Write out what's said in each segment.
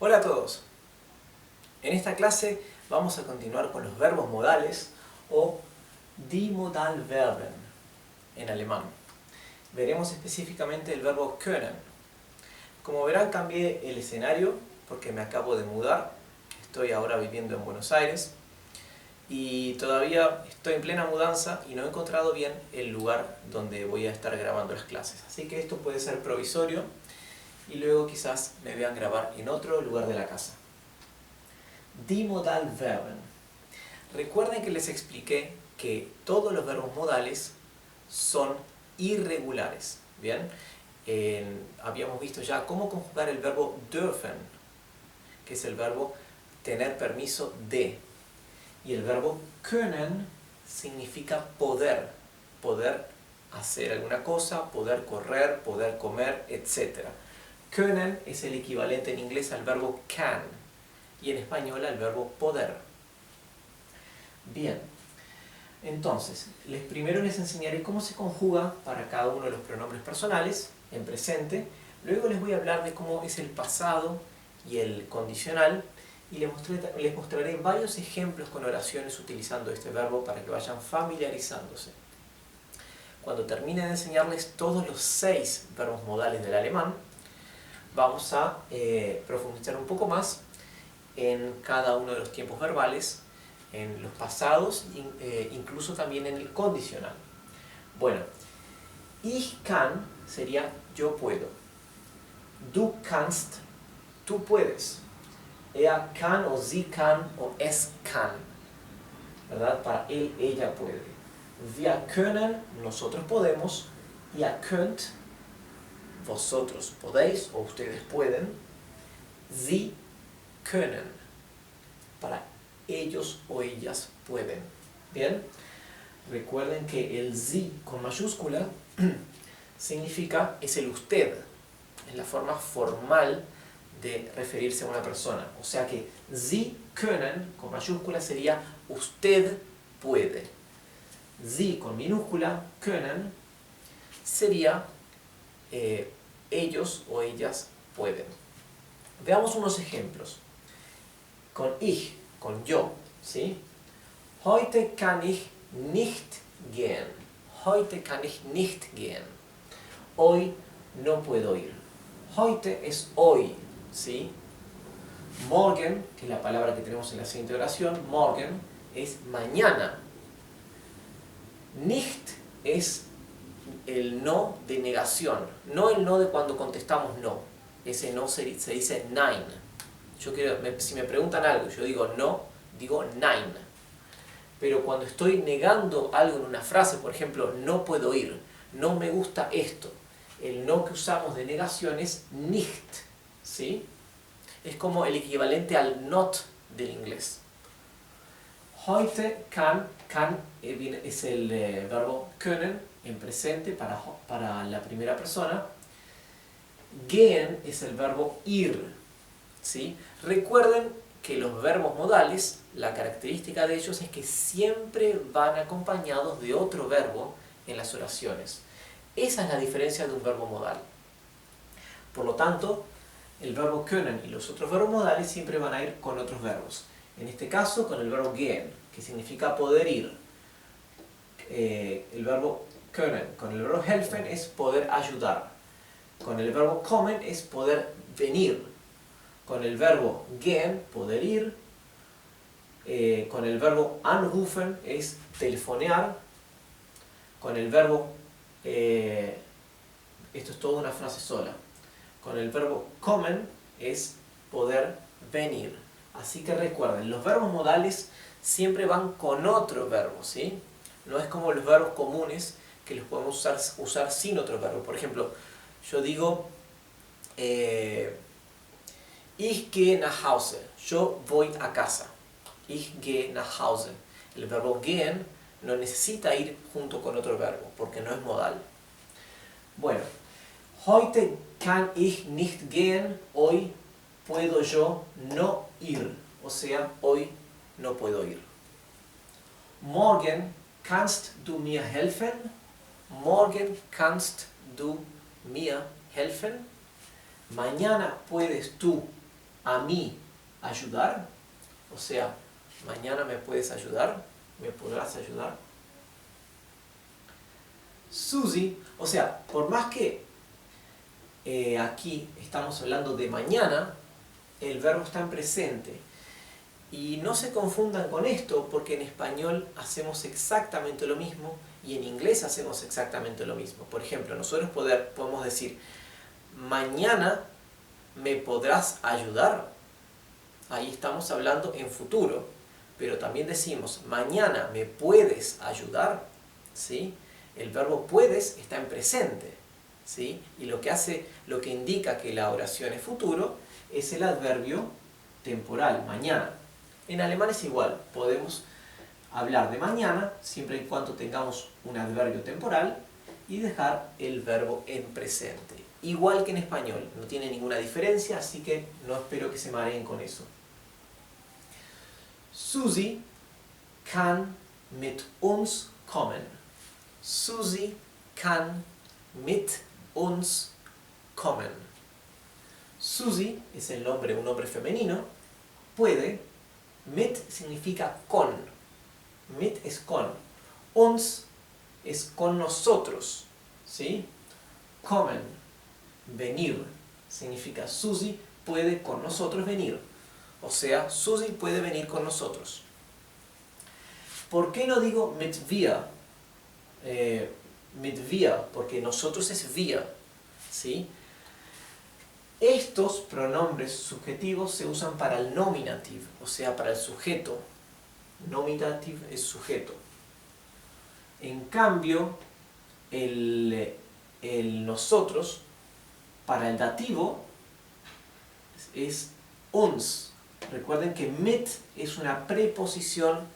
Hola a todos. En esta clase vamos a continuar con los verbos modales o die Modalverben en alemán. Veremos específicamente el verbo können. Como verán, cambié el escenario porque me acabo de mudar. Estoy ahora viviendo en Buenos Aires y todavía estoy en plena mudanza y no he encontrado bien el lugar donde voy a estar grabando las clases. Así que esto puede ser provisorio y luego quizás me vean grabar en otro lugar de la casa. Die Modalverben. Recuerden que les expliqué que todos los verbos modales son irregulares. ¿Bien? Habíamos visto ya cómo conjugar el verbo dürfen, que es el verbo tener permiso de. Y el verbo können significa poder. Poder hacer alguna cosa, poder correr, poder comer, etc. Können es el equivalente en inglés al verbo can y en español al verbo poder. Bien, entonces, primero les enseñaré cómo se conjuga para cada uno de los pronombres personales en presente. Luego les voy a hablar de cómo es el pasado y el condicional y les mostraré varios ejemplos con oraciones utilizando este verbo para que vayan familiarizándose. Cuando termine de enseñarles todos los 6 verbos modales del alemán, vamos a profundizar un poco más en cada uno de los tiempos verbales, en los pasados, incluso también en el condicional. Bueno, ich kann sería yo puedo. Du kannst, tú puedes. Er kann o sie kann o es kann. ¿Verdad? Para él, ella puede. Wir können, nosotros podemos. Ihr könnt, vosotros podéis o ustedes pueden. Sie können, para ellos o ellas pueden. ¿Bien? Recuerden que el Sie con mayúscula significa, es el usted, es la forma formal de referirse a una persona. O sea que Sie können con mayúscula sería usted puede. Sie con minúscula, können, sería ellos o ellas pueden. Veamos unos ejemplos. Con ich, con yo, ¿sí? Heute kann ich nicht gehen. Heute kann ich nicht gehen. Hoy no puedo ir. Heute es hoy, ¿sí? Morgen, que es la palabra que tenemos en la siguiente oración, morgen es mañana. Nicht es el no de negación, no el no de cuando contestamos no. Ese no se dice nein. Si me preguntan algo y yo digo no, digo nein. Pero cuando estoy negando algo en una frase, por ejemplo, no puedo ir, no me gusta esto, el no que usamos de negación es nicht, ¿sí? Es como el equivalente al not del inglés. Heute kann es el verbo können en presente para la primera persona. Gehen es el verbo ir, ¿sí? Recuerden que los verbos modales, la característica de ellos es que siempre van acompañados de otro verbo en las oraciones. Esa es la diferencia de un verbo modal. Por lo tanto, el verbo können y los otros verbos modales siempre van a ir con otros verbos. En este caso, con el verbo gehen, que significa poder ir. El verbo können con el verbo helfen es poder ayudar. Con el verbo kommen es poder venir. Con el verbo gehen, poder ir. Con el verbo anrufen es telefonear. Con el verbo, esto es toda una frase sola. Con el verbo kommen es poder venir. Así que recuerden, los verbos modales siempre van con otro verbo, ¿sí? No es como los verbos comunes que los podemos usar sin otro verbo. Por ejemplo, yo digo ich gehe nach Hause. Yo voy a casa. Ich gehe nach Hause. El verbo gehen no necesita ir junto con otro verbo porque no es modal. Bueno, heute kann ich nicht gehen. Hoy puedo yo no ir. O sea, hoy no puedo ir. Morgen kannst du mir helfen? Morgen kannst du mir helfen? Mañana puedes tú a mí ayudar? O sea, mañana me puedes ayudar, me podrás ayudar. Susie, o sea, por más que aquí estamos hablando de mañana, el verbo está en presente. Y no se confundan con esto, porque en español hacemos exactamente lo mismo y en inglés hacemos exactamente lo mismo. Por ejemplo, nosotros podemos decir, mañana me podrás ayudar. Ahí estamos hablando en futuro. Pero también decimos, mañana me puedes ayudar. ¿Sí? El verbo puedes está en presente. ¿Sí? Y lo que indica que la oración es futuro es el adverbio temporal, mañana. En alemán es igual, podemos hablar de mañana siempre y cuando tengamos un adverbio temporal y dejar el verbo en presente. Igual que en español, no tiene ninguna diferencia, así que no espero que se mareen con eso. Susie kann mit uns kommen. Susie kann mit uns kommen. Susie es un nombre femenino, puede. Mit significa con. Mit es con. Uns es con nosotros. ¿Sí? Kommen, venir. Significa Susie puede con nosotros venir. O sea, Susie puede venir con nosotros. ¿Por qué no digo mit wir? Mit wir, porque nosotros es wir. ¿Sí? Estos pronombres subjetivos se usan para el nominative, o sea, para el sujeto. Nominative es sujeto. En cambio, el nosotros, para el dativo, es uns. Recuerden que mit es una preposición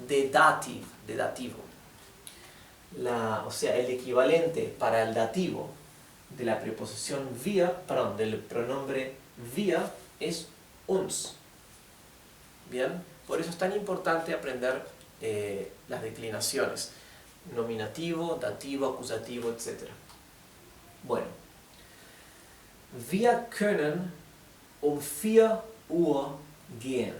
de dativo. O sea, el equivalente para el dativo de la preposición del pronombre wir es uns. Bien, por eso es tan importante aprender las declinaciones. Nominativo, dativo, acusativo, etc. Bueno. Wir können um 4 Uhr gehen.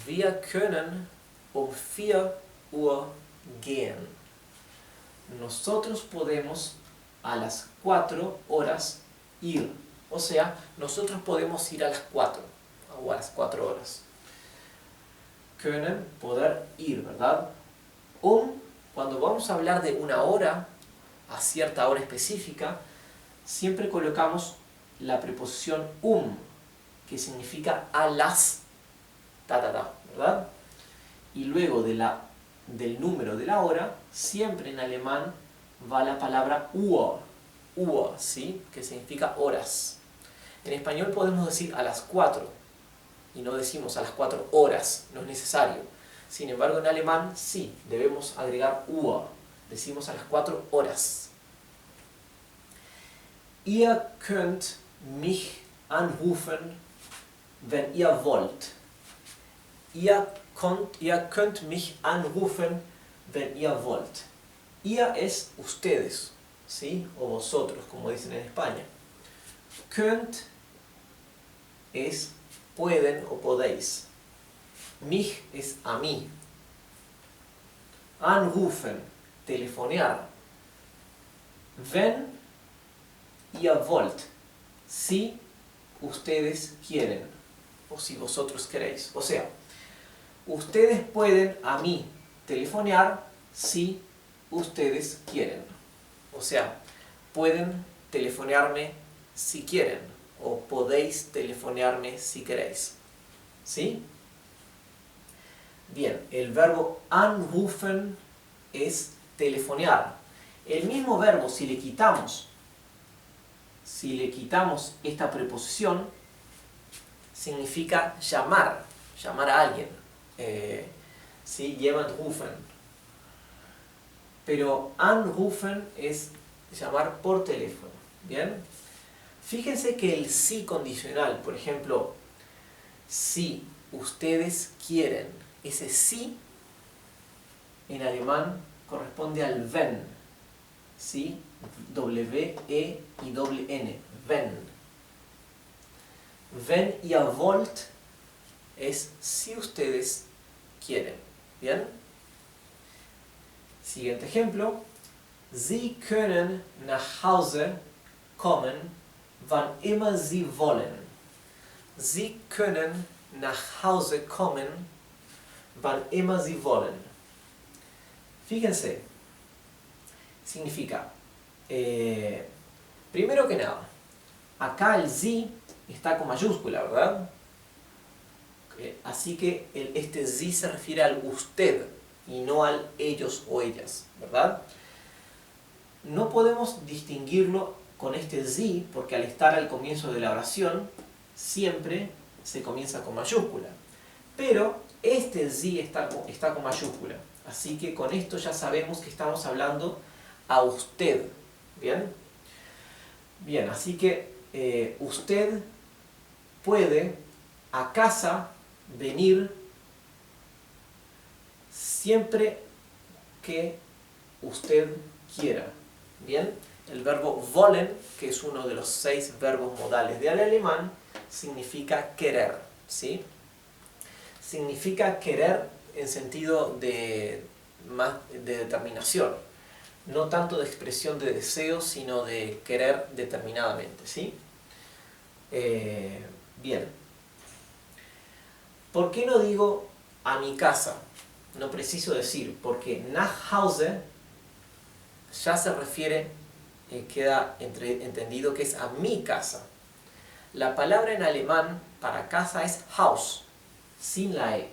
Wir können um 4 Uhr gehen. Nosotros podemos a las 4 horas ir. O sea, nosotros podemos ir a las 4 o a las 4 horas. Können, poder ir, ¿verdad? Cuando vamos a hablar de una hora, a cierta hora específica, siempre colocamos la preposición que significa a las, ¿verdad? Y luego del número de la hora, siempre en alemán va la palabra Uhr, ¿sí? Que significa horas. En español podemos decir a las 4 y no decimos a las 4 horas, no es necesario. Sin embargo, en alemán sí, debemos agregar Uhr, decimos a las 4 horas. Ihr könnt mich anrufen, wenn ihr wollt. Ihr könnt mich anrufen, wenn ihr wollt. Ihr es ustedes, ¿sí? O vosotros, como dicen en España. Könnt es pueden o podéis. Mich es a mí. Anrufen, telefonear. Wenn ihr wollt, si ustedes quieren o si vosotros queréis. O sea, ustedes pueden a mí telefonear si ustedes quieren. O sea, pueden telefonearme si quieren o podéis telefonearme si queréis. ¿Sí? Bien, el verbo anrufen es telefonear. El mismo verbo, si le quitamos esta preposición, significa llamar a alguien. ¿Sí? Jemand rufen. Pero anrufen es llamar por teléfono. ¿Bien? Fíjense que el sí condicional, por ejemplo, si ustedes quieren, ese sí en alemán corresponde al wenn. ¿Sí? W-E y doble N. Wenn. Wenn ihr wollt es si ustedes quieren. ¿Bien? Siguiente ejemplo. Sie können nach Hause kommen, wann immer sie wollen. Sie können nach Hause kommen, wann immer sie wollen. Fíjense, significa, primero que nada, acá el sie está con mayúscula, ¿verdad? Así que este sie se refiere al usted y no al ellos o ellas, ¿verdad? No podemos distinguirlo con este sie porque al estar al comienzo de la oración siempre se comienza con mayúscula. Pero este sie está con mayúscula. Así que con esto ya sabemos que estamos hablando a usted. ¿Bien? Bien, así que usted puede a casa venir siempre que usted quiera. Bien, el verbo wollen, que es uno de los 6 verbos modales del alemán, significa querer, ¿sí? Significa querer en sentido más de determinación, no tanto de expresión de deseo, sino de querer determinadamente, ¿sí? Bien. ¿Por qué no digo a mi casa? No preciso decir, porque nach Hause ya se refiere, queda entendido que es a mi casa. La palabra en alemán para casa es Haus, sin la E.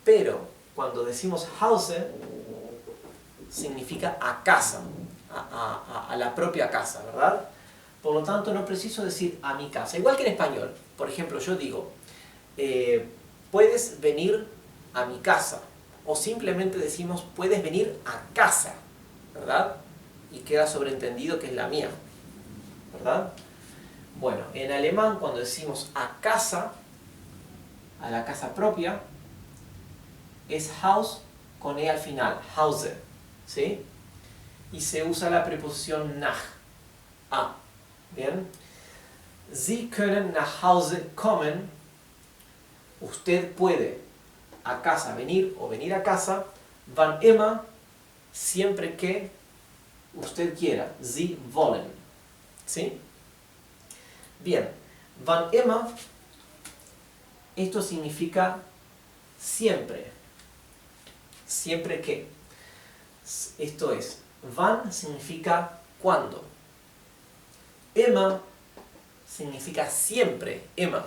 Pero cuando decimos Hause, significa a casa, a la propia casa, ¿verdad? Por lo tanto, no preciso decir a mi casa. Igual que en español. Por ejemplo, yo digo, puedes venir a mi casa. O simplemente decimos, puedes venir a casa, ¿verdad? Y queda sobreentendido que es la mía, ¿verdad? Bueno, en alemán cuando decimos a casa, a la casa propia, es Haus con E al final, Hause, ¿sí? Y se usa la preposición nach, a, ¿bien? Sie können nach Hause kommen, usted puede a casa venir o venir a casa, wann immer, siempre que usted quiera, Sie wollen, ¿sí? Bien, wann immer, esto significa siempre, siempre que. Esto es, wann significa cuando, immer significa siempre, immer.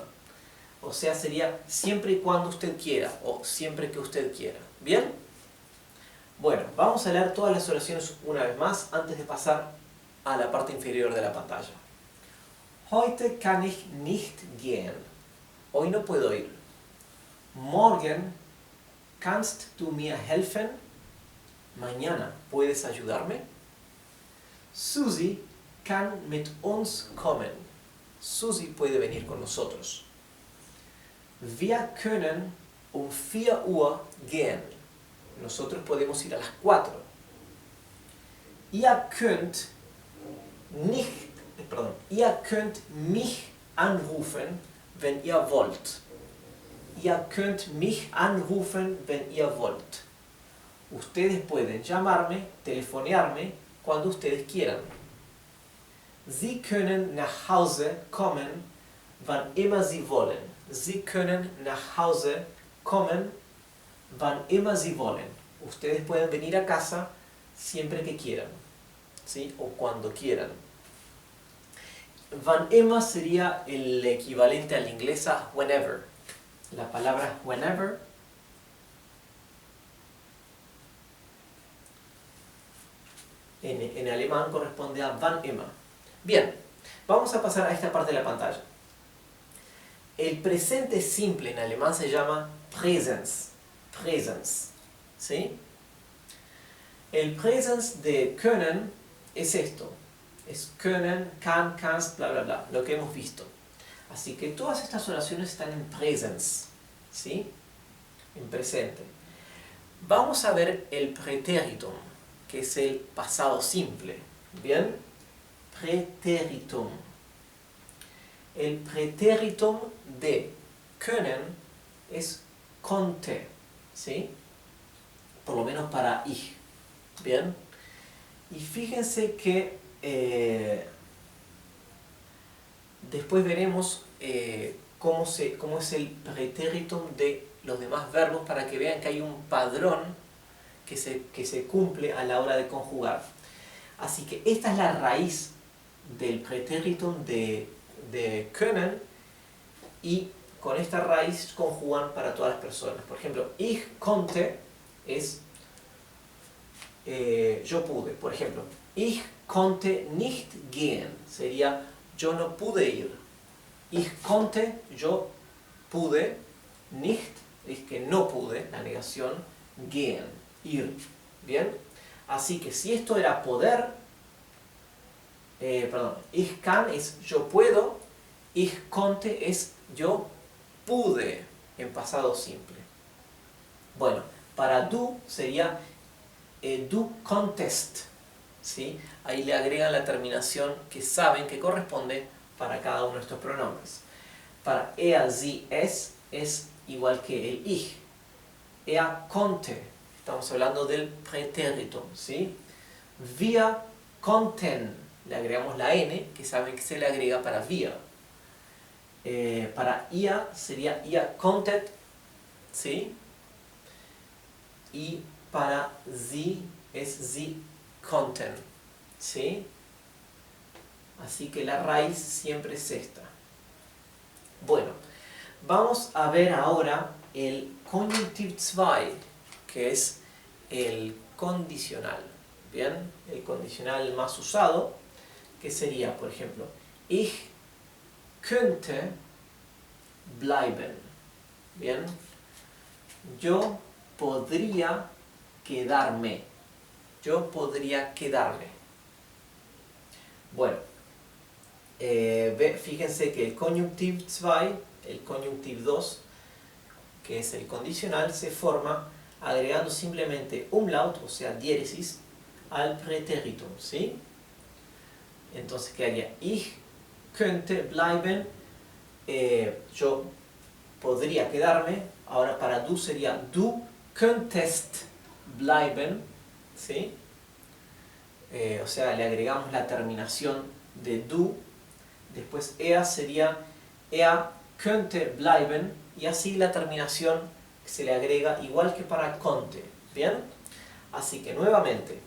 O sea, sería siempre y cuando usted quiera, o siempre que usted quiera. ¿Bien? Bueno, vamos a leer todas las oraciones una vez más antes de pasar a la parte inferior de la pantalla. Heute kann ich nicht gehen. Hoy no puedo ir. Morgen kannst du mir helfen. Mañana, ¿puedes ayudarme? Susi kann mit uns kommen. Susi puede venir con nosotros. Wir können um 4 Uhr gehen. Nosotros podemos ir a las 4. Ihr könnt mich anrufen, wenn ihr wollt. Ihr könnt mich anrufen, wenn ihr wollt. Ustedes pueden llamarme, telefonearme, cuando ustedes quieran. Sie können nach Hause kommen, wann immer sie wollen. Sie können nach Hause kommen, wann immer sie wollen. Ustedes pueden venir a casa siempre que quieran, ¿sí? O cuando quieran. Wann immer sería el equivalente al inglés a whenever. La palabra whenever en alemán corresponde a wann immer. Bien, vamos a pasar a esta parte de la pantalla. El presente simple en alemán se llama Präsens. Präsens, ¿sí? El Präsens de können es esto. Es können, kann, kannst, bla, bla, bla. Lo que hemos visto. Así que todas estas oraciones están en Präsens, ¿sí? En presente. Vamos a ver el Präteritum, que es el pasado simple. ¿Bien? Präteritum. el pretéritum de können es konnte, ¿sí? Por lo menos para ich. Bien. Y fíjense que después veremos cómo es el pretéritum de los demás verbos para que vean que hay un padrón que se cumple a la hora de conjugar. Así que esta es la raíz del pretéritum de können, y con esta raíz conjugan para todas las personas. Por ejemplo, ich konnte es yo pude. Por ejemplo, ich konnte nicht gehen sería yo no pude ir. Ich konnte, yo pude, nicht es que no pude, la negación, gehen, ir. ¿Bien? Así que si esto era poder, ich kann es yo puedo, ich konnte es yo pude, en pasado simple. Bueno, para du sería du konntest, ¿sí? Ahí le agregan la terminación que saben que corresponde para cada uno de estos pronombres. Para er, sie, es igual que el ich. Er konnte, estamos hablando del pretéritum, ¿sí? Wir konnten, le agregamos la n, que saben que se le agrega para wir. Para ihr sería ihr konntet, ¿sí? Y para sie es sie konnten, ¿sí? Así que la raíz siempre es esta. Bueno, vamos a ver ahora el Konjunktiv 2, que es el condicional. Bien, el condicional más usado, que sería, por ejemplo, ich könnte bleiben. Bien, yo podría quedarme. Yo podría quedarme. Bueno, fíjense que el Konjunktiv 2, el Konjunktiv 2, que es el condicional, se forma agregando simplemente umlaut, o sea, diéresis, al pretéritum, ¿sí? Entonces quedaría ich könnte bleiben, yo podría quedarme. Ahora para du sería du könntest bleiben, ¿sí? O sea, le agregamos la terminación de du. Después er sería er könnte bleiben, y así la terminación se le agrega igual que para konnte. ¿Bien? Así que nuevamente,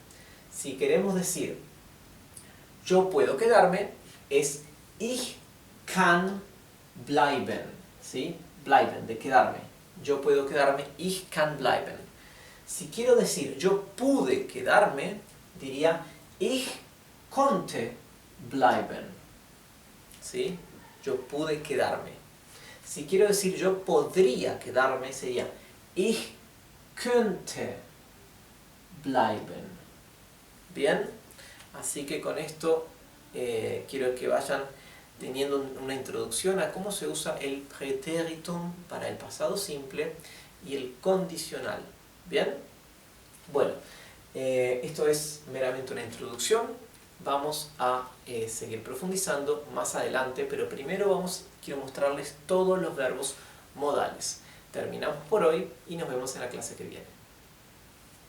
si queremos decir yo puedo quedarme, es ich kann bleiben, ¿sí? Bleiben, de quedarme. Yo puedo quedarme, ich kann bleiben. Si quiero decir yo pude quedarme, diría ich konnte bleiben, ¿sí? Yo pude quedarme. Si quiero decir yo podría quedarme, sería ich könnte bleiben. ¿Bien? Así que con esto quiero que vayan teniendo una introducción a cómo se usa el pretéritum para el pasado simple y el condicional. ¿Bien? Bueno, esto es meramente una introducción. Vamos a seguir profundizando más adelante, pero primero quiero mostrarles todos los verbos modales. Terminamos por hoy y nos vemos en la clase que viene.